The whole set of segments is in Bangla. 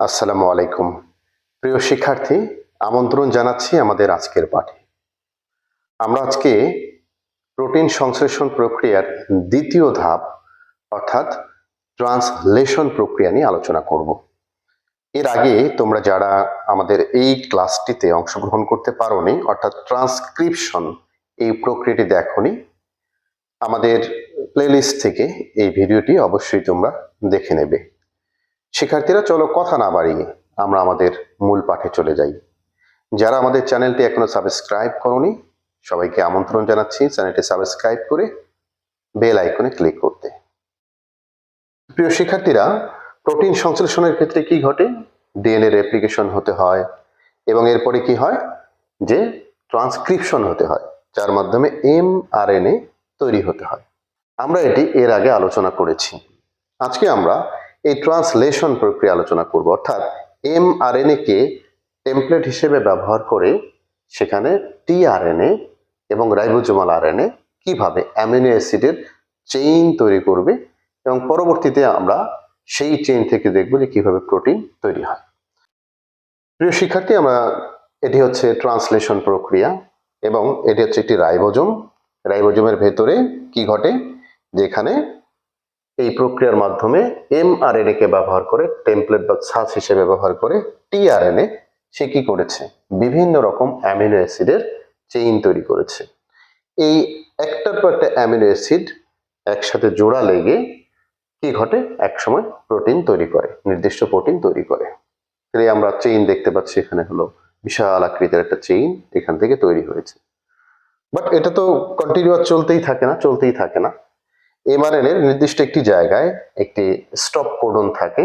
আসসালামু আলাইকুম। প্রিয় শিক্ষার্থী, আমন্ত্রণ জানাচ্ছি আমাদের আজকের পাঠে। আমরা আজকে প্রোটিন সংশ্লেষণ প্রক্রিয়ার দ্বিতীয় ধাপ অর্থাৎ ট্রান্সলেশন প্রক্রিয়া নিয়ে আলোচনা করব। এর আগে তোমরা যারা আমাদের এই ক্লাসটিতে অংশগ্রহণ করতে পারোনি অর্থাৎ ট্রান্সক্রিপশন এই প্রক্রিয়াটি দেখোনি, আমাদের প্লেলিস্ট থেকে এই ভিডিওটি অবশ্যই তোমরা দেখে নেবে। শিক্ষার্থীরা, চলো কথা না বাড়িয়ে আমরা আমাদের মূল পাঠে চলে যাই। যারা আমাদের চ্যানেলটি এখনো সাবস্ক্রাইব করোনি, সবাইকে আমন্ত্রণ জানাচ্ছি চ্যানেলটি সাবস্ক্রাইব করে বেল আইকনে ক্লিক করতে। প্রিয় শিক্ষার্থীরা, প্রোটিন সংশ্লেষণের ক্ষেত্রে কি ঘটে? ডিএনএ রেপ্লিকেশন হতে হয় এবং এরপরে কি হয় যে ট্রান্সক্রিপশন হতে হয়, যার মাধ্যমে এমআরএনএ তৈরি হতে হয়। আমরা এটি এর আগে আলোচনা করেছি। আজকে আমরা এই ট্রান্সলেশন প্রক্রিয়া আলোচনা করব, অর্থাৎ এমআরএনএ কে টেমপ্লেট হিসেবে ব্যবহার করে সেখানে টিআরএনএ এবং রাইবোজোমাল আরএনএ কিভাবে অ্যামিনো অ্যাসিডের চেইন তৈরি করবে এবং পরবর্তীতে আমরা সেই চেইন থেকে দেখব যে কিভাবে প্রোটিন তৈরি হয়। প্রিয় শিক্ষার্থী, এটি হচ্ছে ট্রান্সলেশন প্রক্রিয়া এবং এটি হচ্ছে একটি রাইবোজোম। রাইবোজোমের ভেতরে কি ঘটে, যেখানে এই প্রক্রিয়ার মাধ্যমে এমআরএনএ কে ব্যবহার করে টেমপ্লেট বা ছাঁচ হিসেবে ব্যবহার করে টিআরএনএ সে কি করেছে, বিভিন্ন রকম অ্যামিনো অ্যাসিডের চেইন তৈরি করেছে। এই একটার পর একটা অ্যামিনো অ্যাসিড একসাথে জোড়া লেগে কি ঘটে, একসময় প্রোটিন তৈরি করে, নির্দিষ্ট প্রোটিন তৈরি করে। তাহলে আমরা চেইন দেখতে পাচ্ছি, এখানে হলো বিশাল আকৃতির একটা চেইন এখান থেকে তৈরি হয়েছে। বাট এটা তো কন্টিনিউয়াস চলতেই থাকে না। এমআরএনএর নির্দিষ্ট একটি জায়গায় একটি স্টপ কোডন থাকে।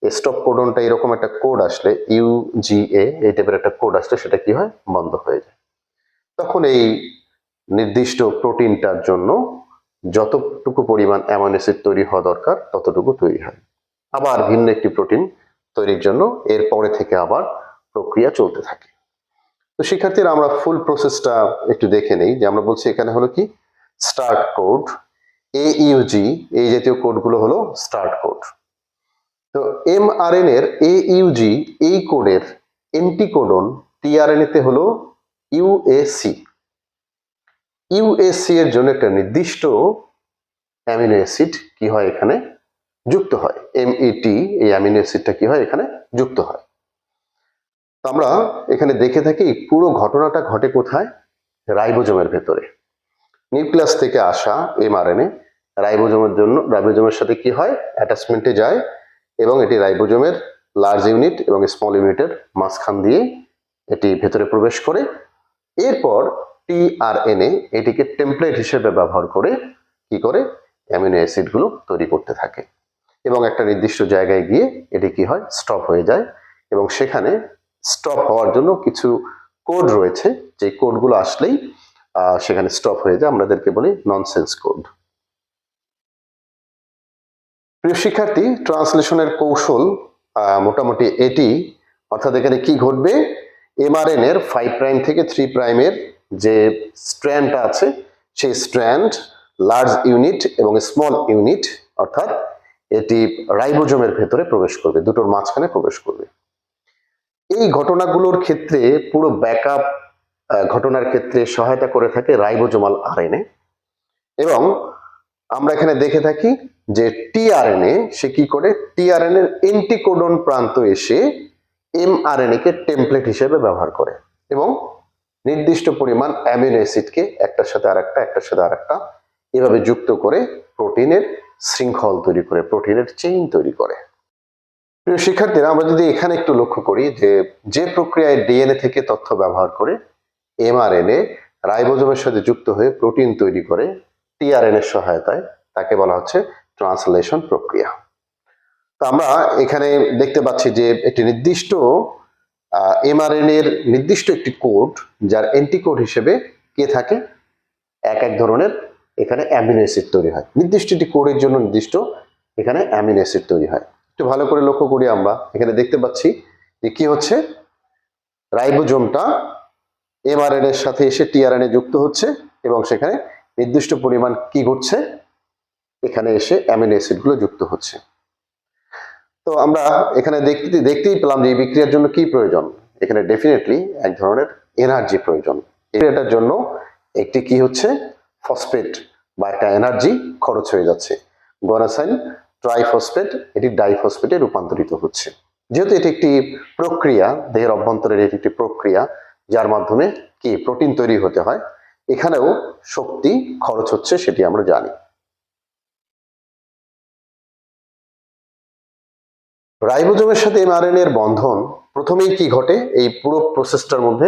এই স্টপ কোডনটা এরকম একটা কোড আসলে, ইউজিএ এই টাইপের একটা কোড আসলে সেটা কি হয়, বন্ধ হয়ে যায়। তখন এই নির্দিষ্ট প্রোটিনটার জন্য যতটুকু পরিমাণ অ্যামাইনো অ্যাসিড তৈরি হওয়া দরকার ততটুকু তৈরি হয়। আবার ভিন্ন একটি প্রোটিন তৈরির জন্য এর পরে থেকে আবার প্রক্রিয়া চলতে থাকে। তো শিক্ষার্থীরা, আমরা ফুল প্রসেসটা একটু দেখে নেই। যে আমরা বলছি এখানে হলো কি স্টার্ট কোড, এইউজি এই জাতীয় কোডগুলো হলো স্টার্ট কোড। তো এমআরএনএ এর এইউজি এই কোডের এন্টিকোডন টিআরএনএ তে হলো ইউএসি। ইউএসসি এর জন্য একটা নির্দিষ্ট অ্যামিনো অ্যাসিড কি হয়, এখানে যুক্ত হয়। এমইটি এই অ্যামিনো অ্যাসিডটা কি হয়, এখানে যুক্ত হয়। তো আমরা এখানে দেখে থাকি পুরো ঘটনাটা ঘটে কোথায়, রাইবোজোমের ভেতরে। নিউক্লিয়াস থেকে আসা এমআরএনএ রাইবোজোমের সাথে কি হয়, অ্যাটাচমেন্টে যায় এবং এটি রাইবোজোমের লার্জ ইউনিট এবং স্মল ইউনিটের মাঝখান দিয়ে এটি ভেতরে প্রবেশ করে। এরপর টিআরএনএ এটিকে টেমপ্লেট হিসেবে ব্যবহার করে কি করে, অ্যামিনো অ্যাসিড গুলো তৈরি করতে থাকে এবং একটা নির্দিষ্ট জায়গায় গিয়ে এটি কি হয়, স্টপ হয়ে যায়। এবং সেখানে স্টপ হওয়ার জন্য কিছু কোড রয়েছে, যে কোডগুলো আসলেই সেখানে স্টপ হয়ে যায়, আমাদেরকে বলি ননসেন্স কোড। প্রিয় শিক্ষার্থী, ট্রান্সলেশনের কৌশল মোটামুটি এটি, অর্থাৎ এখানে কি ঘটবে, এমআরএনএ এর 5 প্রাইম থেকে 3 প্রাইমের যে স্ট্র্যান্ডটা আছে সেই স্ট্র্যান্ড লার্জ ইউনিট এবং স্মল ইউনিট অর্থাৎ এটি রাইবোজোমের ভেতরে প্রবেশ করবে, দুটোর মাঝখানে প্রবেশ করবে। এই ঘটনাগুলোর ক্ষেত্রে পুরো ব্যাকআপ ঘটনার ক্ষেত্রে সহায়তা করে থাকে রাইবোজোমাল আরএনএ। এবং আমরা এখানে দেখে থাকি যে টিআরএনএ সে কি করে, টিআরএনএ এর এন্টিকোডন প্রান্ত এসে এমআরএনএ কে টেমপ্লেট হিসেবে ব্যবহার করে এবং নির্দিষ্ট পরিমাণ অ্যামিনো অ্যাসিডকে একটার সাথে আরেকটা এভাবে যুক্ত করে প্রোটিনের শৃঙ্খল তৈরি করে, প্রোটিনের চেইন তৈরি করে। প্রিয় শিক্ষার্থীরা, আমরা যদি এখানে একটু লক্ষ্য করি যে প্রক্রিয়ায় ডিএনএ থেকে তথ্য ব্যবহার করে এমআরএনএ রাইবোজোমের সাথে যুক্ত হয়ে প্রোটিন তৈরি করে টিআরএনএ এর সহায়তায়, তাকে বলা হচ্ছে ট্রান্সলেশন প্রক্রিয়া। তো আমরা এখানে দেখতে পাচ্ছি যে একটি নির্দিষ্ট এমআরএনএ এর নির্দিষ্ট একটি কোড, যার এন্টিকোড হিসেবে কে থাকে, এক ধরনের এখানে অ্যামিনো অ্যাসিড তৈরি হয়। নির্দিষ্ট একটি কোডের জন্য নির্দিষ্ট এখানে অ্যামিনো অ্যাসিড তৈরি হয়। একটু ভালো করে লক্ষ্য করি, আমরা এখানে দেখতে পাচ্ছি যে কি হচ্ছে, রাইবোজোমটা এমআরএনএ এর সাথে এসে টিআরএনএ যুক্ত হচ্ছে এবং সেখানে নির্দিষ্ট পরিমাণ কি ঘটছে, এখানে এসে অ্যামিনো অ্যাসিড গুলো যুক্ত হচ্ছে। তো আমরা এখানে দেখতেই পেলাম যে এই বিক্রিয়ার জন্য কি প্রয়োজন। এখানে ডেফিনেটলি এক ধরনের এনার্জি প্রয়োজন। এটার জন্য একটি কি হচ্ছে, ফসফেট বা একটা এনার্জি খরচ হয়ে যাচ্ছে। গনাসাইন ট্রাইফসফেট এটি ডাইফসফেটে রূপান্তরিত হচ্ছে। যেহেতু এটি একটি প্রক্রিয়া, দেহের অভ্যন্তরের এটি একটি প্রক্রিয়া যার মাধ্যমে কি প্রোটিন তৈরি হতে হয়, এখানেও শক্তি খরচ হচ্ছে, সেটি আমরা জানি। রাইবোজোমের সাথে এমআরএনএ এর বন্ধন প্রথমেই কি ঘটে, এই পুরো প্রসেসটার মধ্যে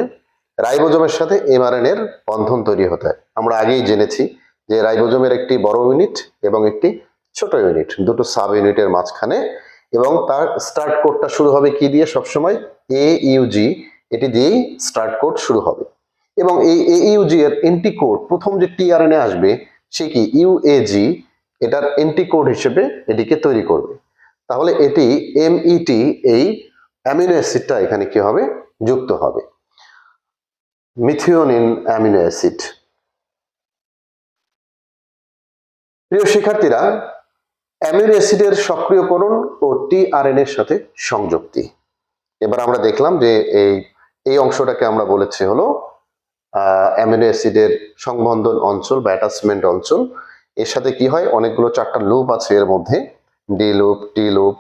রাইবোজোমের সাথে এমআরএনএ এর বন্ধন তৈরি হতে হয়। আমরা আগেই জেনেছি যে রাইবোজোমের একটি বড় ইউনিট এবং একটি ছোট ইউনিট, দুটো সাব ইউনিটের মাঝখানে, এবং তার স্টার্ট কোডটা শুরু হবে কি দিয়ে, সবসময় AUG এটি দিয়েই স্টার্ট কোড শুরু হবে। এবং এই AUG এর এন্টিকোড প্রথম যে টিআরএনএ আসবে সে কি UAG, এটার এন্টিকোড হিসেবে এটিকে তৈরি করবে। তাহলে এটি MET, এই অ্যামিনো অ্যাসিডটা এখানে কি হবে, যুক্ত হবে, মিথিওনিন অ্যামিনো অ্যাসিড। প্রিয় শিক্ষার্থীরা, অ্যামিনো অ্যাসিডের সক্রিয়করণ ও টিআরএনএ এর সাথে সংযুক্তি। এবার আমরা দেখলাম যে এই অংশটাকে আমরা বলেছি হলো অ্যামিনো অ্যাসিডের সংবন্ধন অঞ্চল বা অ্যাটাচমেন্ট অঞ্চল। এর সাথে কি হয়, অনেকগুলো চারটা লুপ আছে এর মধ্যে, ডি লুপ, টি লুপ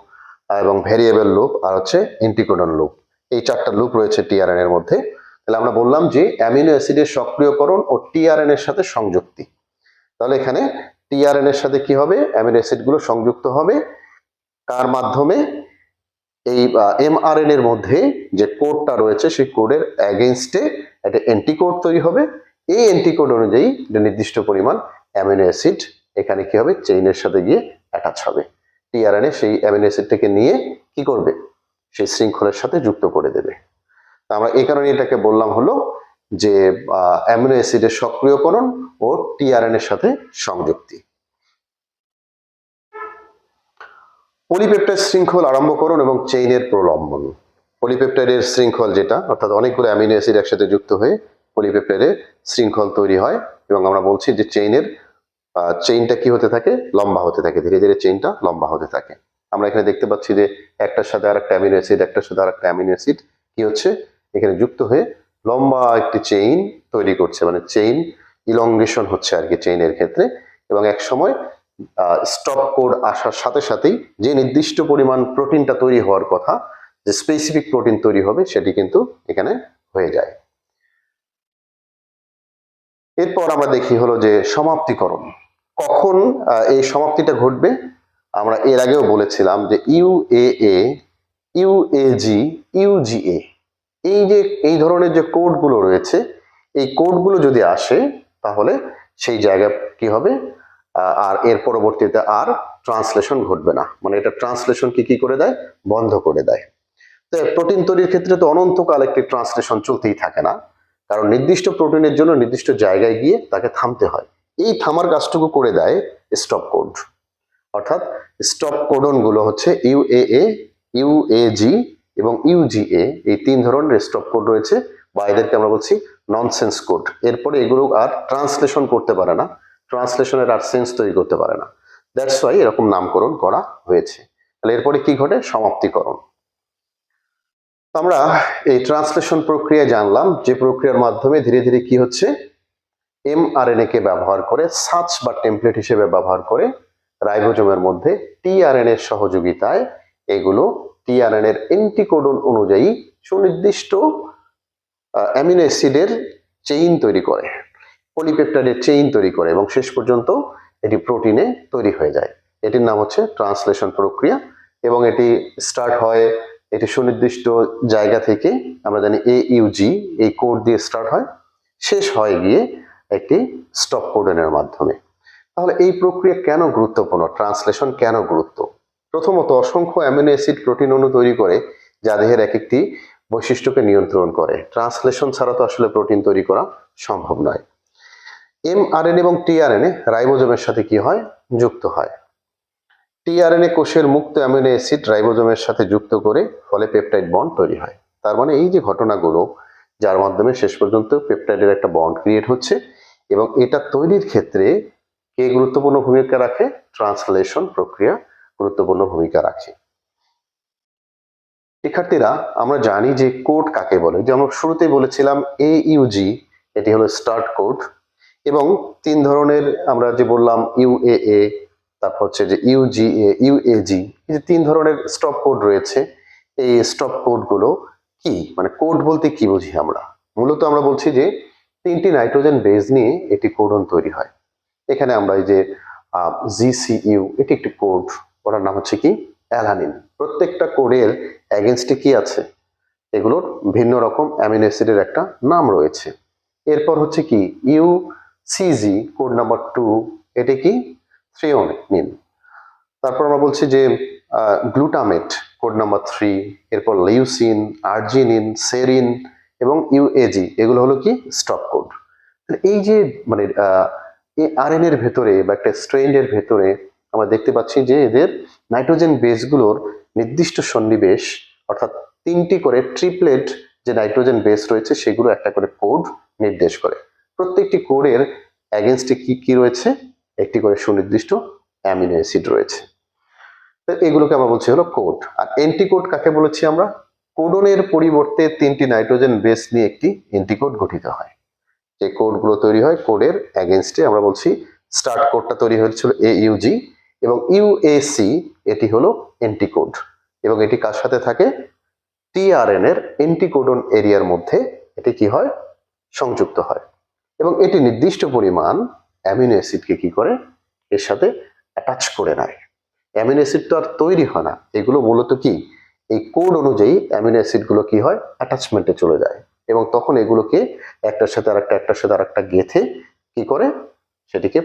এবং ভেরিয়েবল লুপ, আর হচ্ছে ইন্টিকোডন লুপ। এই চারটা লুপ রয়েছে টিআরএনএ এর মধ্যে। তাহলে আমরা বললাম যে অ্যামিনো অ্যাসিডের সক্রিয়করণ ও টিআরএনএ এর সাথে সংযুক্তি। তাহলে এখানে টিআরএনএ এর সাথে কি হবে, অ্যামিনো অ্যাসিড গুলো সংযুক্ত হবে কার মাধ্যমে, এই এমআরএনএ এর মধ্যে যে কোডটা রয়েছে সেই কোডের এগেইনস্টে একটা এন্টিকোড তৈরি হবে। এই এন্টিকোড অনুযায়ী নির্দিষ্ট পরিমাণ অ্যামিনো অ্যাসিড এখানে কি হবে, চেইনের সাথে গিয়ে অ্যাটাচ হবে। টিআরএনএ সেই অ্যামিনো অ্যাসিডটাকে নিয়ে কি করবে, সেই শৃঙ্খলের সাথে যুক্ত করে দেবে। আমরা এই কারণে এটাকে বললাম হলো যে অ্যামিনো অ্যাসিডের সক্রিয়করণ ও টিআরএনএ এর সাথে সংযুক্তি। পলিপেপটাইড শৃঙ্খল আরম্ভকরণ এবং চেইনের প্রলম্বন। পলিপেপটাইডের শৃঙ্খল যেটা, অর্থাৎ অনেকগুলো অ্যামিনো অ্যাসিড একসাথে যুক্ত হয়ে পলিপেপটাইডের শৃঙ্খল তৈরি হয়, এবং আমরা বলছি যে চেইনটা কি হতে থাকে, লম্বা হতে থাকে, ধীরে ধীরে চেইনটা লম্বা হতে থাকে। আমরা এখানে দেখতে পাচ্ছি যে একটার সাথে আর একটা অ্যামিনো অ্যাসিড, একটার সাথে আর একটা অ্যামিনো অ্যাসিড কি হচ্ছে, এখানে যুক্ত হয়ে লম্বা একটি চেইন তৈরি করছে, মানে চেইন ইলংগেশন হচ্ছে আর কি চেইনের ক্ষেত্রে। এবং এক সময় স্টপ কোড আসার সাথে সাথেই যে নির্দিষ্ট পরিমাণ প্রোটিনটা তৈরি হওয়ার কথা, যে স্পেসিফিক প্রোটিন তৈরি হবে, সেটি কিন্তু এখানে হয়ে যায়। এরপর আমরা দেখি হলো যে সমাপ্তিকরণ। কখন এই সমাপ্তিটা ঘটবে, আমরা এর আগেও বলেছিলাম যে UAA, UAG, UGA, এই ধরনের যে কোডগুলো রয়েছে, এই কোডগুলো যদি আসে তাহলে সেই জায়গা কি হবে, আর এর পরবর্তীতে আর ট্রান্সলেশন ঘটবে না, মানে এটা ট্রান্সলেশন কি করে দেয়, বন্ধ করে দেয়। তো প্রোটিন তৈরির ক্ষেত্রে তো অনন্তকাল একটি ট্রান্সলেশন চলতেই থাকে না, কারণ নির্দিষ্ট প্রোটিনের জন্য নির্দিষ্ট জায়গায় গিয়ে তাকে থামতে হয়। এই থামার কাজটুকু করে দেয় স্টপ কোড, অর্থাৎ স্টপ কোডন গুলো হচ্ছে UAA, UAG এবং UGA, এই তিন ধরনের স্টপ কোড রয়েছে, বা এদেরকে আমরা বলছি ননসেন্স কোড। এরপরে এগুলো আর ট্রান্সলেশন করতে পারে না, ট্রান্সলেশনের আর সেন্স তৈরি করতে পারে না, দ্যাটস ওয়াই এরকম নামকরণ করা হয়েছে। তাহলে এরপরে কি ঘটে, সমাপ্তিকরণ। আমরা এই ট্রান্সলেশন প্রক্রিয়া জানলাম, যে প্রক্রিয়ার মাধ্যমে ধীরে ধীরে কি হচ্ছে, এমআরএনএ কে ব্যবহার করে, সাচ বা টেমপ্লেট হিসেবে ব্যবহার করে রাইবোজোমের মধ্যে টিআরএনএ এর সহযোগিতায় এগুলো টিআরএনএ এর এন্টিকোডন অনুযায়ী সুনির্দিষ্ট অ্যামিনো অ্যাসিডের চেইন তৈরি করে, পলিপেপটাইডের চেইন তৈরি করে, এবং শেষ পর্যন্ত এটি প্রোটিনে তৈরি হয়ে যায়। এটির নাম হচ্ছে ট্রান্সলেশন প্রক্রিয়া, এবং এটি স্টার্ট হয় এটি সুনির্দিষ্ট জায়গা থেকে, আমরা জানি AUG, এই কোড দিয়ে স্টার্ট হয়, শেষ হয় গিয়ে একটি স্টপ কোডনের মাধ্যমে। তাহলে এই প্রক্রিয়া কেন গুরুত্বপূর্ণ, ট্রান্সলেশন কেন গুরুত্ব? প্রথমত, অসংখ্য অ্যামিনো অ্যাসিড প্রোটিন অণু তৈরি করে যা দেহের এক একটি বৈশিষ্ট্যকে নিয়ন্ত্রণ করে। ট্রান্সলেশন ছাড়া তো আসলে প্রোটিন তৈরি করা সম্ভব নয়। এমআরএনএ এবং টিআরএনএ রাইবোজোমের সাথে কি হয়, যুক্ত হয়। টিআরএনএ কোষের মুক্ত অ্যামিনো অ্যাসিড রাইবোজোমের সাথে যুক্ত করে, ফলে পেপটাইড বন্ড তৈরি হয়। তার মানে এই যে ঘটনাগুলো, যার মাধ্যমে শেষ পর্যন্ত পেপটাইডের একটা বন্ড ক্রিয়েট হচ্ছে, এবং এটা তৈরির ক্ষেত্রে কে গুরুত্বপূর্ণ ভূমিকা রাখে, ট্রান্সলেশন প্রক্রিয়া গুরুত্বপূর্ণ ভূমিকা রাখে। শিক্ষার্থীরা, আমরা জানি যে কোড কাকে বলে। যে আমরা শুরুতেই বলেছিলাম AUG, এটি হলো স্টার্ট কোড, এবং তিন ধরনের আমরা যে বললাম UAA, তারপর হচ্ছে যে UGA, UAG, এই যে তিন ধরনের স্টপ কোড রয়েছে। এই স্টপ কোডগুলো কি, মানে কোড বলতে কি বুঝি আমরা? মূলত আমরা বলছি যে তিনটি নাইট্রোজেন বেস নিয়ে এটি কোডন তৈরি হয়। এখানে আমরা এই যে GCU, এটি একটি কোড, ওটার নাম হচ্ছে কি অ্যালানিন। প্রত্যেকটা কোডের এগেনস্টে কি আছে, এগুলোর ভিন্ন রকম অ্যামিনো অ্যাসিডের একটা নাম রয়েছে। এরপর হচ্ছে কি UCG, কোড নাম্বার 2, এটি কি থ্রিওনিন। তারপর আমরা বলছি যে গ্লুটামেট, কোড নাম্বার 3, এরপর লিউসিন, আর্জিনিন, সেরিন এবং UAG, এগুলো হলো কি স্টপ কোড। এই যে মানে এই আরএন এর ভেতরে বা একটা স্ট্রেন্ডের ভেতরে আমরা দেখতে পাচ্ছি যে এদের নাইট্রোজেন বেসগুলোর নির্দিষ্ট সন্নিবেশ, অর্থাৎ তিনটি করে ট্রিপলেট যে নাইট্রোজেন বেস রয়েছে সেগুলো একটা করে কোড নির্দেশ করে। প্রত্যেকটি কোডের এগেনস্টে কি কি রয়েছে, একটি করে সুনির্দিষ্ট অ্যামিনো অ্যাসিড রয়েছে। তো এগুলোকে আমরা বলছি হলো কোড। আর এন্টিকোড কাকে বলেছি আমরা? কোডনের পরিবর্তে তিনটি নাইট্রোজেন বেস নিয়ে একটি এন্টিকোড গঠিত হয়। যে কোডগুলো তৈরি হয় কোডের এগেনস্টে, আমরা বলছি স্টার্ট কোডটা তৈরি হয়েছিল AUG, এবং UAC এটি হলো এন্টিকোড, এবং এটি কার সাথে থাকে? টিআরএন এর এন্টিকোডন এরিয়ার মধ্যে এটি কি হয়, সংযুক্ত হয়, এবং এটি নির্দিষ্ট পরিমাণ অ্যামিনো অ্যাসিডকে কি করে, এর সাথে অ্যাটাচ করে নেয়। অ্যামিনো অ্যাসিড তো আর তৈরি হয় না, এগুলো মূলত কি এই কোড অনুযায়ী অ্যামিনো অ্যাসিড গুলো কি হয়, অ্যাটাচমেন্টে চলে যায়, এবং তখন এগুলোকে একটার সাথে আরেকটা গেথে কি করে, সেটিকে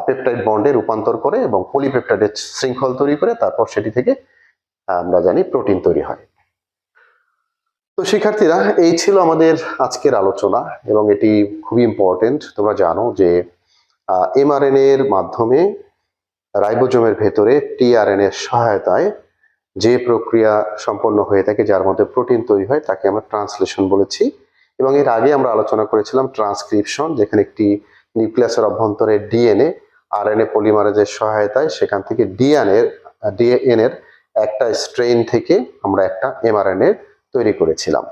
পেপটাইড বন্ডে রূপান্তর করে এবং পলিপেপটাইডের শৃঙ্খল তৈরি করে, তারপর সেটি থেকে আমরা জানি প্রোটিন তৈরি হয়। তো শিক্ষার্থীরা, এই ছিল আমাদের আজকের আলোচনা, এবং এটি খুবই ইম্পর্টেন্ট। তোমরা জানো যে mRNA এর মাধ্যমে রাইবোজোমের ভেতরে টিআরএন এর সহায়তায় যে প্রক্রিয়া সম্পন্ন হয়ে থাকে, যার মধ্যে প্রোটিন তৈরি হয়, তাকে আমরা ট্রান্সলেশন বলেছি। এবং এর আগে আমরা আলোচনা করেছিলাম ট্রান্সক্রিপশন, যেখানে একটি নিউক্লিয়াসের অভ্যন্তরে ডিএনএ আরএনএ পলিমারেজের সহায়তায় সেখান থেকে ডিএনএ এর একটা স্ট্রেন থেকে আমরা একটা mRNA তৈরি করেছিলাম।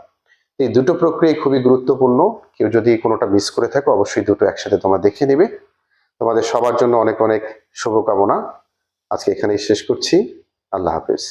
এই দুটো প্রক্রিয়া খুবই গুরুত্বপূর্ণ। কেউ যদি কোনোটা মিস করে থাকো, অবশ্যই দুটো একসাথে তোমরা দেখে নেবে। তোমাদের সবার জন্য অনেক অনেক শুভকামনা। আজকে এখানেই শেষ করছি। আল্লাহ হাফেজ।